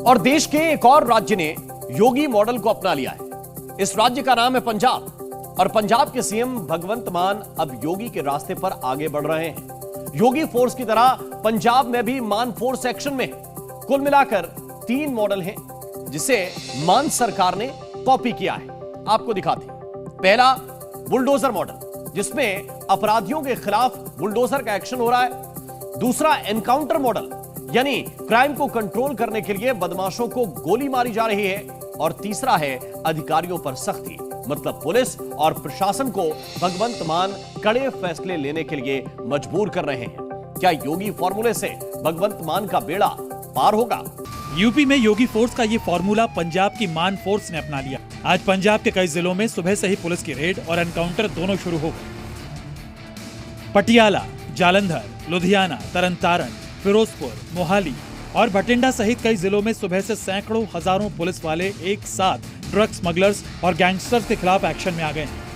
और देश के एक और राज्य ने योगी मॉडल को अपना लिया है। इस राज्य का नाम है पंजाब और पंजाब के सीएम भगवंत मान अब योगी के रास्ते पर आगे बढ़ रहे हैं। योगी फोर्स की तरह पंजाब में भी मान फोर्स एक्शन में कुल मिलाकर 3 मॉडल हैं जिसे मान सरकार ने कॉपी किया है। आपको दिखाते हैं। पहला बुलडोजर मॉडल जिसमें अपराधियों के खिलाफ बुलडोजर का एक्शन हो रहा है। दूसरा एनकाउंटर मॉडल यानी क्राइम को कंट्रोल करने के लिए बदमाशों को गोली मारी जा रही है। और तीसरा है अधिकारियों पर सख्ती, मतलब पुलिस और प्रशासन को भगवंत मान कड़े फैसले लेने के लिए मजबूर कर रहे हैं। क्या योगी फॉर्मूले से भगवंत मान का बेड़ा पार होगा? यूपी में योगी फोर्स का ये फॉर्मूला पंजाब की मान फोर्स ने अपना लिया। आज पंजाब के कई जिलों में सुबह से ही पुलिस की रेड और एनकाउंटर दोनों शुरू हो गए। पटियाला, जालंधर, लुधियाना, तरनतारन, फिरोजपुर, मोहाली और भटिंडा सहित कई जिलों में सुबह से सैकड़ों हजारों पुलिस वाले एक साथ ड्रग स्मगलर्स और गैंगस्टर्स के खिलाफ एक्शन में आ गए हैं।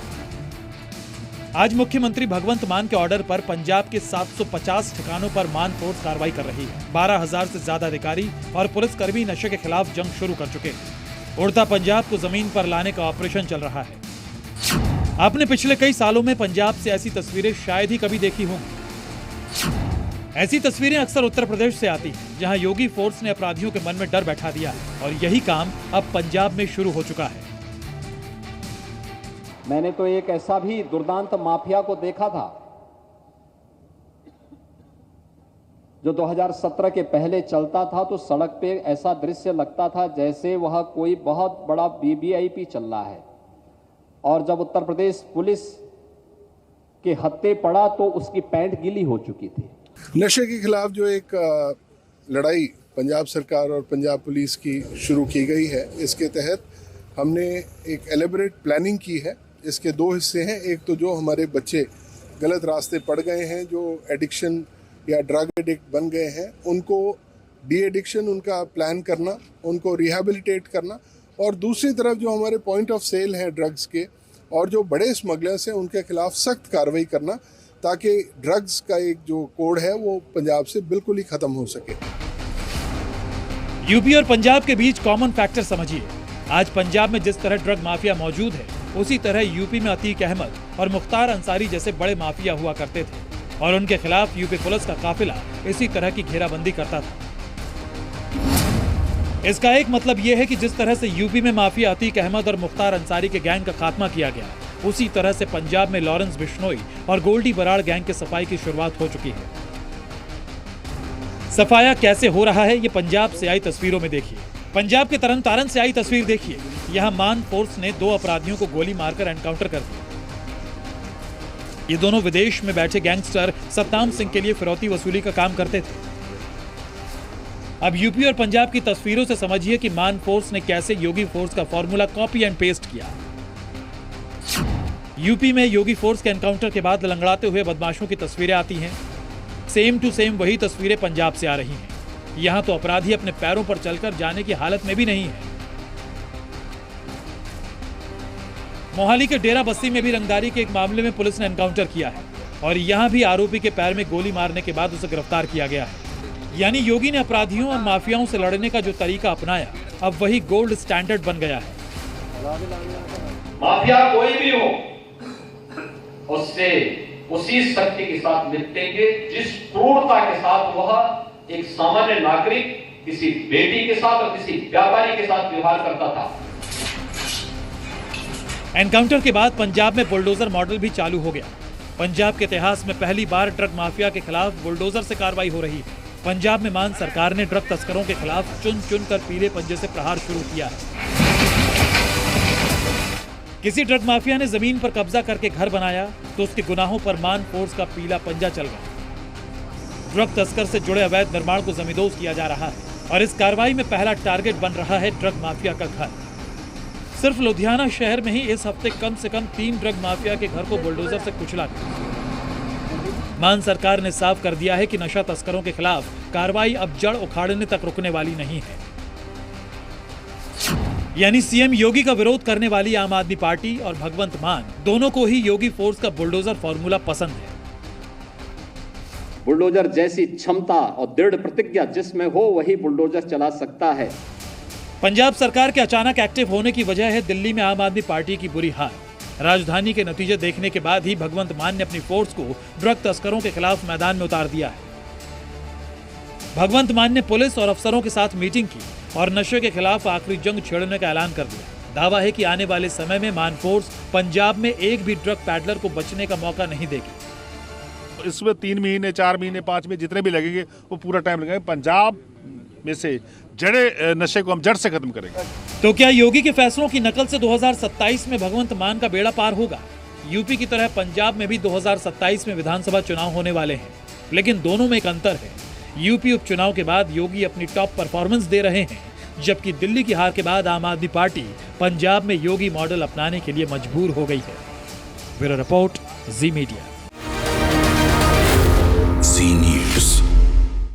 आज मुख्यमंत्री भगवंत मान के ऑर्डर पर पंजाब के 750 ठिकानों पर मान फोर्स कार्रवाई कर रही है। 12,000 से ज्यादा अधिकारी और पुलिसकर्मी नशे के खिलाफ जंग शुरू कर चुके हैं। उड़ता पंजाब को जमीन पर लाने का ऑपरेशन चल रहा है। आपने पिछले कई सालों में पंजाब से ऐसी तस्वीरें शायद ही कभी देखी होंगी। ऐसी तस्वीरें अक्सर उत्तर प्रदेश से आती हैं, जहां योगी फोर्स ने अपराधियों के मन में डर बैठा दिया है और यही काम अब पंजाब में शुरू हो चुका है। मैंने तो एक ऐसा भी दुर्दांत माफिया को देखा था जो 2017 के पहले चलता था तो सड़क पे ऐसा दृश्य लगता था जैसे वह कोई बहुत बड़ा वीवीआईपी चल रहा है। और जब उत्तर प्रदेश पुलिस के हत्थे पड़ा तो उसकी पैंट गीली हो चुकी थी। नशे के खिलाफ जो एक लड़ाई पंजाब सरकार और पंजाब पुलिस की शुरू की गई है, इसके तहत हमने एक एलेबरेट प्लानिंग की है। इसके 2 हिस्से हैं। एक तो जो हमारे बच्चे गलत रास्ते पड़ गए हैं, जो एडिक्शन या ड्रग एडिक्ट बन गए हैं, उनको डी एडिक्शन उनका प्लान करना, उनको रिहेबिलिटेट करना। और दूसरी तरफ जो हमारे पॉइंट ऑफ सेल हैं ड्रग्स के और जो बड़े स्मगलर्स हैं उनके खिलाफ सख्त कार्रवाई करना, ताकि ड्रग्स का एक जो कोड है वो पंजाब से बिल्कुल ही खत्म हो सके। यूपी और पंजाब के बीच कॉमन फैक्टर समझिए। आज पंजाब में जिस तरह ड्रग माफिया मौजूद है, उसी तरह यूपी में अतीक अहमद और मुख्तार अंसारी जैसे बड़े माफिया हुआ करते थे और उनके खिलाफ यूपी पुलिस का काफिला इसी तरह की घेराबंदी करता था। इसका एक मतलब यह है कि जिस तरह से यूपी में माफिया अतीक अहमद और मुख्तार अंसारी के गैंग का खात्मा किया गया, उसी तरह से पंजाब में लॉरेंस बिश्नोई और गोल्डी बराड़ गैंग के सफाई की शुरुआत हो चुकी है। सफाया कैसे हो रहा है, ये पंजाब से आई तस्वीरों में देखिए। पंजाब के तरनतारन से आई तस्वीर देखिए। यहां मान फोर्स ने 2 अपराधियों को गोली मारकर एनकाउंटर कर दिया। ये दोनों विदेश में बैठे गैंगस्टर सत्ताम सिंह के लिए फिरौती वसूली का काम करते थे। अब यूपी और पंजाब की तस्वीरों से समझिए कि मान फोर्स ने कैसे योगी फोर्स का फॉर्मूला कॉपी एंड पेस्ट किया। यूपी में योगी फोर्स के एनकाउंटर के बाद लंगड़ाते हुए बदमाशों की तस्वीरें आती हैं। सेम टू सेम वही तस्वीरें पंजाब से आ रही हैं। यहां तो अपराधी अपने पैरों पर चलकर जाने की हालत में भी नहीं है। मोहाली के डेरा बस्ती में भी रंगदारी के एक मामले में पुलिस ने एनकाउंटर किया है और यहां भी आरोपी के पैर में गोली मारने के बाद उसे गिरफ्तार किया गया है। यानी योगी ने अपराधियों और माफियाओं से लड़ने का जो तरीका अपनाया, अब वही गोल्ड स्टैंडर्ड बन गया है। माफिया कोई भी हो, उससे उसी शक्ति के साथ निपटेंगे जिस क्रूरता के साथ वह एक सामान्य नागरिक किसी बेटी के साथ और किसी व्यापारी के साथ व्यवहार करता था। एनकाउंटर के बाद पंजाब में बुलडोजर मॉडल भी चालू हो गया। पंजाब के इतिहास में पहली बार ड्रग माफिया के खिलाफ बुलडोजर से कार्रवाई हो रही है। पंजाब में मान सरकार ने ड्रग तस्करों के खिलाफ चुन चुन कर पीले पंजे से प्रहार शुरू किया है। किसी ड्रग माफिया ने जमीन पर कब्जा करके घर बनाया तो उसके गुनाहों पर मान फोर्स का पीला पंजा चल गया। ड्रग तस्कर से जुड़े अवैध निर्माण को जमींदोज किया जा रहा है और इस कार्रवाई में पहला टारगेट बन रहा है ड्रग माफिया का घर। सिर्फ लुधियाना शहर में ही इस हफ्ते कम से कम 3 ड्रग माफिया के घर को बुलडोजर से कुचला गया। मान सरकार ने साफ कर दिया है कि नशा तस्करों के खिलाफ कार्रवाई अब जड़ उखाड़ने तक रुकने वाली नहीं है। यानी सीएम योगी का विरोध करने वाली आम आदमी पार्टी और भगवंत मान दोनों को ही योगी फोर्स का बुलडोजर फॉर्मूला पसंद है। बुलडोजर जैसी क्षमता और दृढ़ प्रतिज्ञा जिसमें हो वही बुलडोजर चला सकता है। पंजाब सरकार के अचानक एक्टिव होने की वजह है दिल्ली में आम आदमी पार्टी की बुरी हार। राजधानी के नतीजे देखने के बाद ही भगवंत मान ने अपनी फोर्स को ड्रग तस्करों के खिलाफ मैदान में उतार दिया है। भगवंत मान ने पुलिस और अफसरों के साथ मीटिंग की और नशे के खिलाफ आखिरी जंग छेड़ने का ऐलान कर दिया। दावा है कि आने वाले समय में मान फोर्स पंजाब में एक भी ड्रग पैडलर को बचने का मौका नहीं देगी। इसमें 3 महीने 4 महीने 5 महीने जितने भी लगेंगे वो पूरा टाइम लगेगा। पंजाब में से जड़े नशे को हम जड़ से खत्म करेंगे। तो क्या योगी के फैसलों की नकल से 2027 में भगवंत मान का बेड़ा पार होगा? यूपी की तरह पंजाब में भी 2027 में विधानसभा चुनाव होने वाले हैं, लेकिन दोनों में एक अंतर है। यूपी उपचुनाव के बाद योगी अपनी टॉप परफॉर्मेंस दे रहे हैं, जबकि दिल्ली की हार के बाद आम आदमी पार्टी पंजाब में योगी मॉडल अपनाने के लिए मजबूर हो गई है। ब्यूरो रिपोर्ट, जी मीडिया।